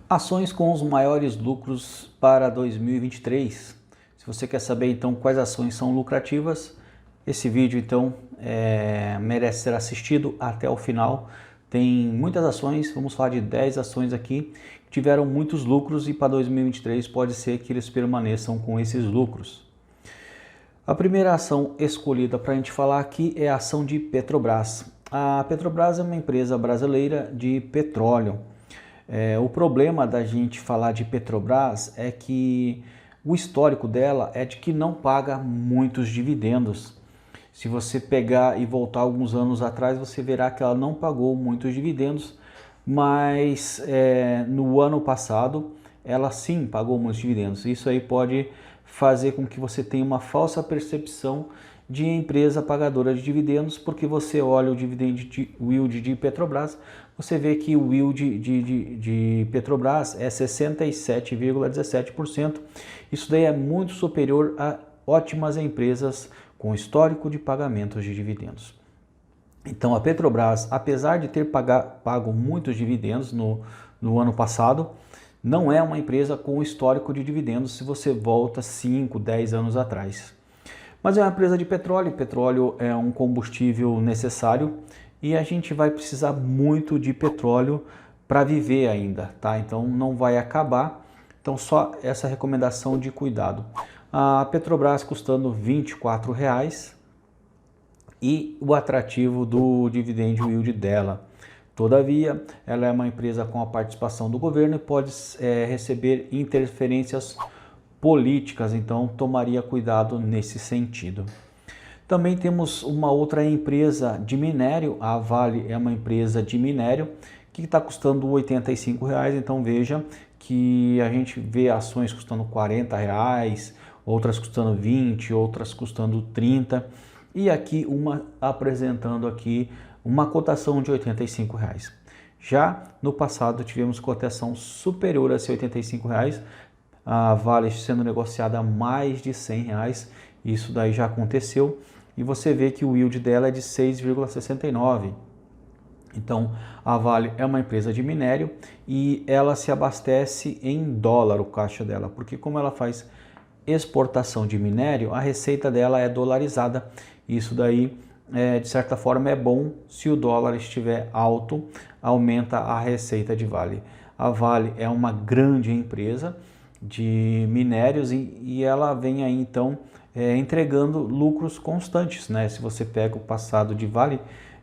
Ações com os maiores lucros para 2023. Se você quer saber então quais ações são lucrativas, esse vídeo então merece ser assistido até o final. Tem muitas ações, vamos falar de 10 ações aqui, que tiveram muitos lucros e para 2023 pode ser que eles permaneçam com esses lucros. A primeira ação escolhida para a gente falar aqui é a ação de Petrobras. A Petrobras é uma empresa brasileira de petróleo. O problema da gente falar de Petrobras é que o histórico dela é de que não paga muitos dividendos. Se você pegar e voltar alguns anos atrás, você verá que ela não pagou muitos dividendos, mas no ano passado ela sim pagou muitos dividendos. Isso aí pode fazer com que você tenha uma falsa percepção de empresa pagadora de dividendos, porque você olha o yield de Petrobras, você vê que o yield de Petrobras é 67,17%. Isso daí é muito superior a ótimas empresas com histórico de pagamentos de dividendos. Então a Petrobras, apesar de ter pago muitos dividendos no ano passado, não é uma empresa com histórico de dividendos se você volta 5, 10 anos atrás. Mas é uma empresa de petróleo, petróleo é um combustível necessário e a gente vai precisar muito de petróleo para viver ainda, tá? Então não vai acabar, então só essa recomendação de cuidado. A Petrobras custando R$ 24,00 e o atrativo do dividend yield dela. Todavia, ela é uma empresa com a participação do governo e pode receber interferências políticas, então tomaria cuidado nesse sentido. Também temos uma outra empresa de minério, a Vale é uma empresa de minério que está custando R$ 85,00, então veja que a gente vê ações custando R$ 40,00, outras custando 20, outras custando 30, e aqui uma apresentando aqui uma cotação de R$ 85,00. Já no passado tivemos cotação superior a R$ 85,00, a Vale sendo negociada a mais de R$ 100,00, isso daí já aconteceu, e você vê que o yield dela é de 6,69. Então a Vale é uma empresa de minério e ela se abastece em dólar, o caixa dela, porque como ela faz exportação de minério, a receita dela é dolarizada. Isso daí, de certa forma, é bom. Se o dólar estiver alto, aumenta a receita de Vale. A Vale é uma grande empresa de minérios e ela vem aí então entregando lucros constantes, né? Se você pega o passado de Vale,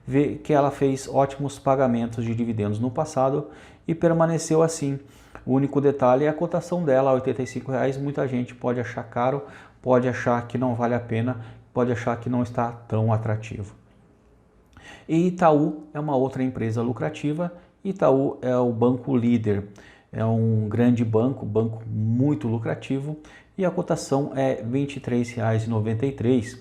vê que ela fez ótimos pagamentos de dividendos no passado e permaneceu assim. O único detalhe é a cotação dela, R$ 85,00. Muita gente pode achar caro, pode achar que não vale a pena, pode achar que não está tão atrativo. E Itaú é uma outra empresa lucrativa. Itaú é o banco líder, é um grande banco, banco muito lucrativo, e a cotação é R$ 23,93.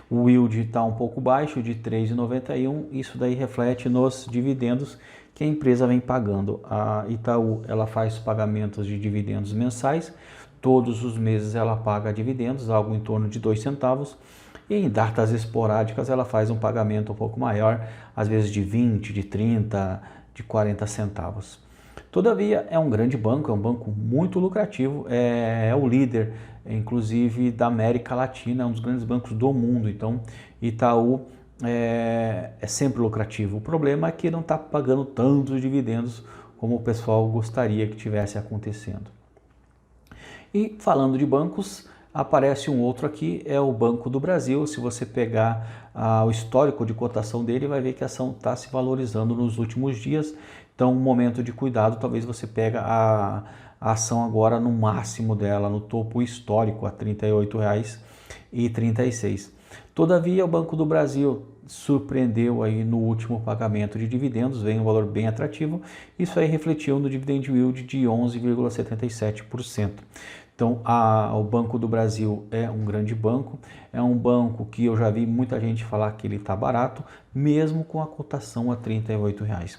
O yield está um pouco baixo, de 3,91, isso daí reflete nos dividendos que a empresa vem pagando. A Itaú, ela faz pagamentos de dividendos mensais, todos os meses ela paga dividendos, algo em torno de 2 centavos, e em datas esporádicas ela faz um pagamento um pouco maior, às vezes de 20, de 30, de 40 centavos. Todavia, é um grande banco, é um banco muito lucrativo, é o líder, inclusive, da América Latina, é um dos grandes bancos do mundo. Então, Itaú é sempre lucrativo. O problema é que não está pagando tantos dividendos como o pessoal gostaria que tivesse acontecendo. E falando de bancos, aparece um outro aqui, é o Banco do Brasil. Se você pegar o histórico de cotação dele, vai ver que a ação está se valorizando nos últimos dias. Então, um momento de cuidado, talvez você pega a ação agora no máximo dela, no topo histórico, a R$ 38,36. Todavia, o Banco do Brasil surpreendeu aí no último pagamento de dividendos, veio um valor bem atrativo. Isso aí refletiu no dividend yield de 11,77%. Então, o Banco do Brasil é um grande banco, é um banco que eu já vi muita gente falar que ele está barato, mesmo com a cotação a R$ 38,00.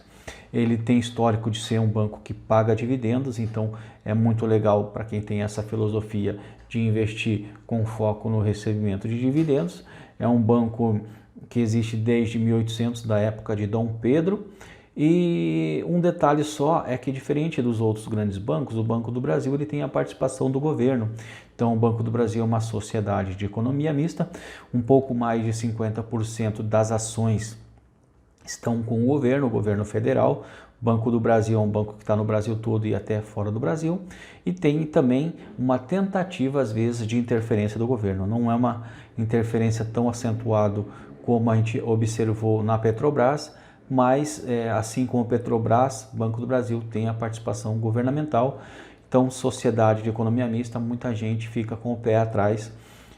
Ele tem histórico de ser um banco que paga dividendos, então é muito legal para quem tem essa filosofia de investir com foco no recebimento de dividendos. É um banco que existe desde 1800, da época de Dom Pedro, E um detalhe só é que, diferente dos outros grandes bancos, o Banco do Brasil ele tem a participação do governo. Então o Banco do Brasil é uma sociedade de economia mista, um pouco mais de 50% das ações estão com o governo federal. O Banco do Brasil é um banco que está no Brasil todo e até fora do Brasil, e tem também uma tentativa às vezes de interferência do governo. Não é uma interferência tão acentuada como a gente observou na Petrobras, mas assim como a Petrobras, o Banco do Brasil tem a participação governamental. Então, sociedade de economia mista, muita gente fica com o pé atrás.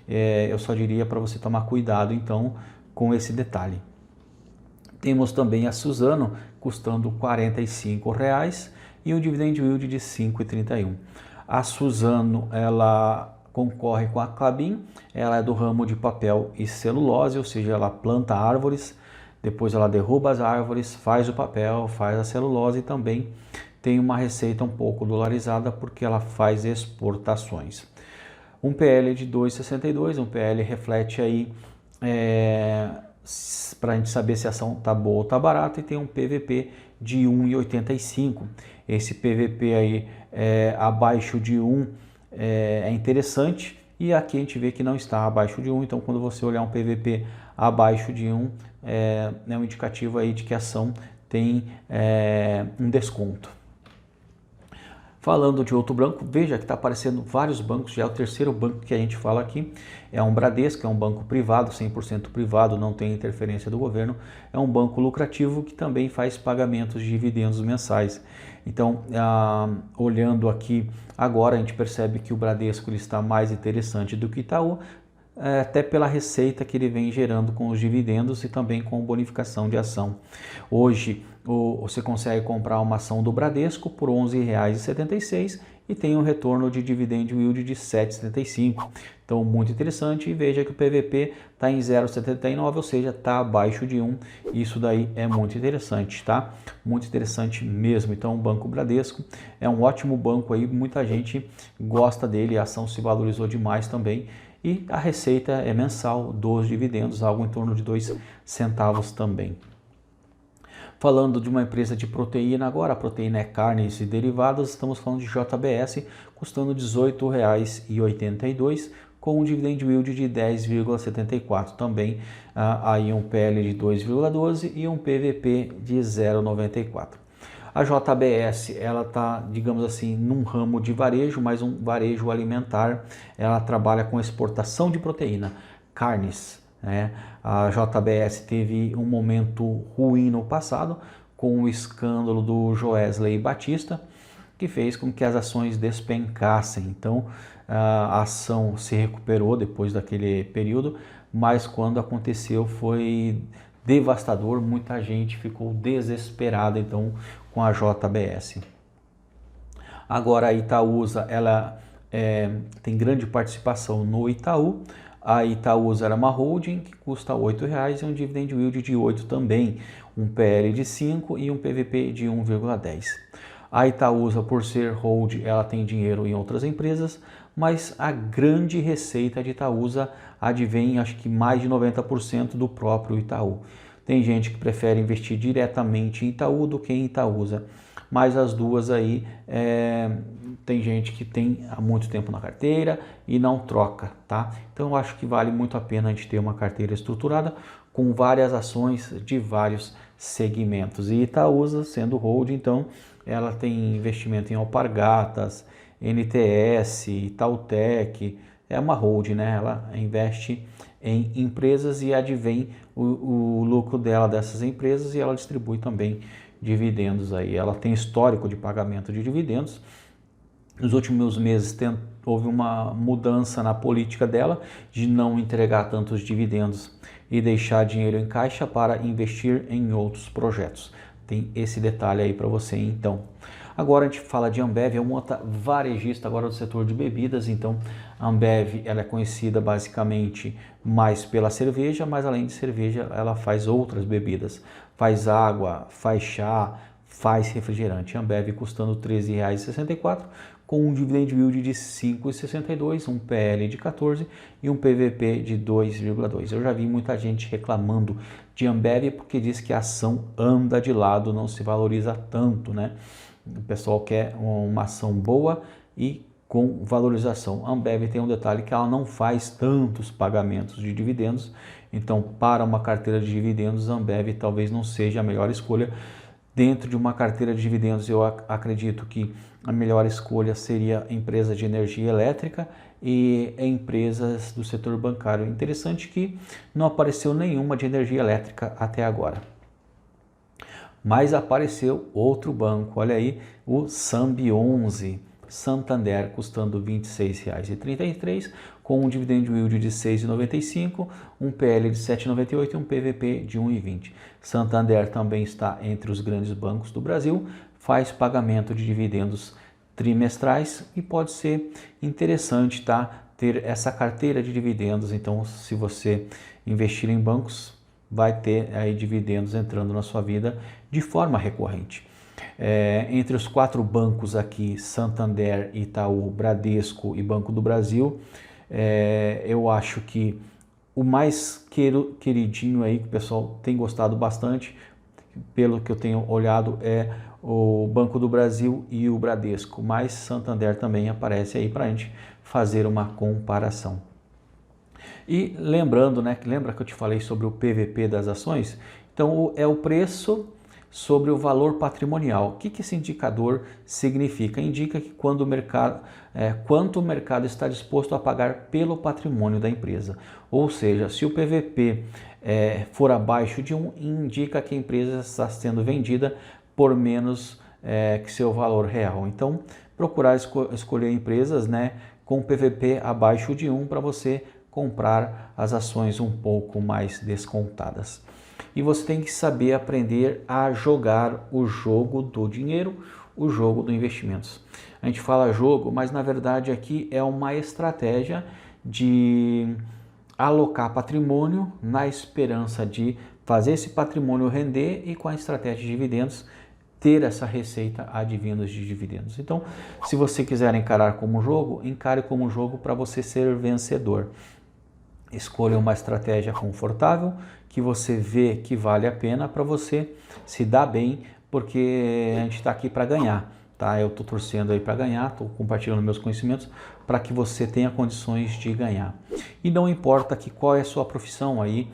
Eu só diria para você tomar cuidado então com esse detalhe. Temos também a Suzano custando R$ 45,00 e um dividend yield de 5,31. A Suzano, ela concorre com a Klabin, ela é do ramo de papel e celulose, ou seja, ela planta árvores, depois ela derruba as árvores, faz o papel, faz a celulose e também tem uma receita um pouco dolarizada porque ela faz exportações. Um PL de 2,62, um PL reflete aí para a gente saber se a ação está boa ou está barata, e tem um PVP de 1,85. Esse PVP aí abaixo de 1 é interessante, e aqui a gente vê que não está abaixo de 1, então quando você olhar um PVP abaixo de 1, é um indicativo aí de que a ação tem um desconto. Falando de outro banco, veja que está aparecendo vários bancos, já é o terceiro banco que a gente fala aqui, é um Bradesco, é um banco privado, 100% privado, não tem interferência do governo, é um banco lucrativo que também faz pagamentos de dividendos mensais. Então, olhando aqui agora, a gente percebe que o Bradesco ele está mais interessante do que o Itaú, até pela receita que ele vem gerando com os dividendos e também com bonificação de ação. Hoje você consegue comprar uma ação do Bradesco por R$ 11,76 e tem um retorno de dividend yield de 7,75. Então muito interessante, e veja que o PVP está em 0,79, ou seja, está abaixo de 1. Isso daí é muito interessante, tá? Muito interessante mesmo. Então o Banco Bradesco é um ótimo banco aí, muita gente gosta dele, a ação se valorizou demais também. E a receita é mensal dos dividendos, algo em torno de 2 centavos também. Falando de uma empresa de proteína agora, a proteína é carnes e derivados, estamos falando de JBS, custando R$ 18,82, com um dividend yield de 10,74. Também aí um PL de 2,12 e um PVP de 0,94. A JBS, ela está, digamos assim, num ramo de varejo, mas um varejo alimentar. Ela trabalha com exportação de proteína, carnes, né? A JBS teve um momento ruim no passado, com o escândalo do Joesley Batista, que fez com que as ações despencassem. Então, a ação se recuperou depois daquele período, mas quando aconteceu foi devastador, muita gente ficou desesperada então com a JBS. Agora a Itaúsa, ela tem grande participação no Itaú. A Itaúsa era uma holding que custa R$ 8,00 e um dividend yield de 8 também, um PL de 5 e um PVP de 1,10. A Itaúsa, por ser hold, ela tem dinheiro em outras empresas, mas a grande receita de Itaúsa advém, acho que mais de 90% do próprio Itaú. Tem gente que prefere investir diretamente em Itaú do que em Itaúsa, mas as duas aí tem gente que tem há muito tempo na carteira e não troca, tá? Então eu acho que vale muito a pena a gente ter uma carteira estruturada com várias ações de vários segmentos. E Itaúsa, sendo hold, então ela tem investimento em Alpargatas, NTS, Itautec, é uma hold, né? Ela investe em empresas e advém o lucro dela dessas empresas, e ela distribui também dividendos aí. Ela tem histórico de pagamento de dividendos. Nos últimos meses houve uma mudança na política dela de não entregar tantos dividendos e deixar dinheiro em caixa para investir em outros projetos. Tem esse detalhe aí para você então. Agora a gente fala de Ambev, é uma outra varejista agora do setor de bebidas. Então a Ambev, ela é conhecida basicamente mais pela cerveja, mas além de cerveja ela faz outras bebidas. Faz água, faz chá, faz refrigerante. Ambev custando R$ 13,64, com um dividend yield de 5,62, um PL de 14 e um PVP de 2,2. Eu já vi muita gente reclamando de Ambev porque diz que a ação anda de lado, não se valoriza tanto, né? O pessoal quer uma ação boa e com valorização. A Ambev tem um detalhe que ela não faz tantos pagamentos de dividendos, então para uma carteira de dividendos, a Ambev talvez não seja a melhor escolha. Dentro de uma carteira de dividendos, eu acredito que a melhor escolha seria empresa de energia elétrica e empresas do setor bancário. Interessante que não apareceu nenhuma de energia elétrica até agora. Mas apareceu outro banco, olha aí, o Sambi11, Santander, custando R$ 26,33, com um dividend yield de 6,95, um PL de 7,98 e um PVP de 1,20. Santander também está entre os grandes bancos do Brasil, faz pagamento de dividendos trimestrais e pode ser interessante, tá, ter essa carteira de dividendos. Então, se você investir em bancos, vai ter aí dividendos entrando na sua vida de forma recorrente. Entre os 4 bancos aqui, Santander, Itaú, Bradesco e Banco do Brasil, eu acho que o mais queridinho aí, que o pessoal tem gostado bastante, pelo que eu tenho olhado, é o Banco do Brasil e o Bradesco, mas Santander também aparece aí para a gente fazer uma comparação. E lembrando, né, lembra que eu te falei sobre o PVP das ações? Então é o preço sobre o valor patrimonial. O que esse indicador significa? Indica que quanto o mercado está disposto a pagar pelo patrimônio da empresa. Ou seja, se o PVP for abaixo de 1, indica que a empresa está sendo vendida por menos que seu valor real. Então, procurar escolher empresas, né, com PVP abaixo de 1 para você comprar as ações um pouco mais descontadas. E você tem que saber aprender a jogar o jogo do dinheiro, o jogo do investimentos. A gente fala jogo, mas na verdade aqui é uma estratégia de alocar patrimônio na esperança de fazer esse patrimônio render e com a estratégia de dividendos ter essa receita advinda de dividendos. Então, se você quiser encarar como jogo, encare como jogo para você ser vencedor. Escolha uma estratégia confortável, que você vê que vale a pena para você se dar bem, porque a gente está aqui para ganhar, tá? Eu estou torcendo aí para ganhar, estou compartilhando meus conhecimentos para que você tenha condições de ganhar. E não importa qual é a sua profissão aí,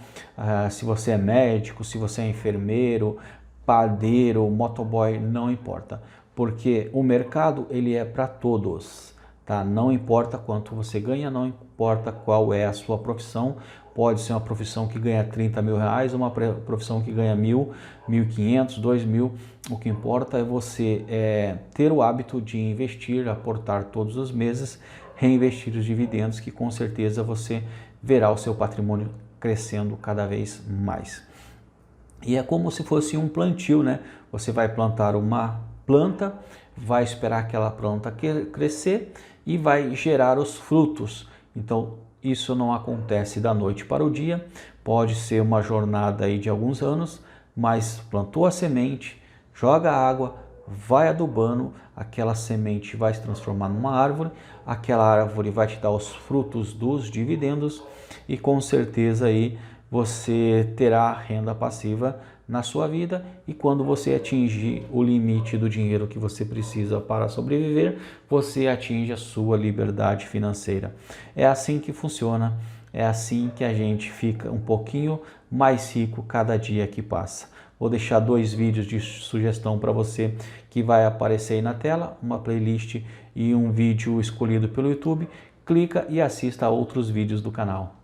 se você é médico, se você é enfermeiro, padeiro, motoboy, não importa, porque o mercado ele é para todos. Tá? Não importa quanto você ganha, não importa qual é a sua profissão, pode ser uma profissão que ganha 30 mil reais, uma profissão que ganha 1.000, 1.500, 2.000, o que importa é você ter o hábito de investir, aportar todos os meses, reinvestir os dividendos, que com certeza você verá o seu patrimônio crescendo cada vez mais. E é como se fosse um plantio, né? Você vai plantar uma planta, vai esperar aquela planta crescer e vai gerar os frutos. Então, isso não acontece da noite para o dia, pode ser uma jornada aí de alguns anos, mas plantou a semente, joga água, vai adubando, aquela semente vai se transformar numa árvore, aquela árvore vai te dar os frutos dos dividendos e com certeza aí você terá renda passiva na sua vida, e quando você atingir o limite do dinheiro que você precisa para sobreviver, você atinge a sua liberdade financeira. É assim que funciona, é assim que a gente fica um pouquinho mais rico cada dia que passa. Vou deixar 2 vídeos de sugestão para você que vai aparecer aí na tela, uma playlist e um vídeo escolhido pelo YouTube. Clica e assista a outros vídeos do canal.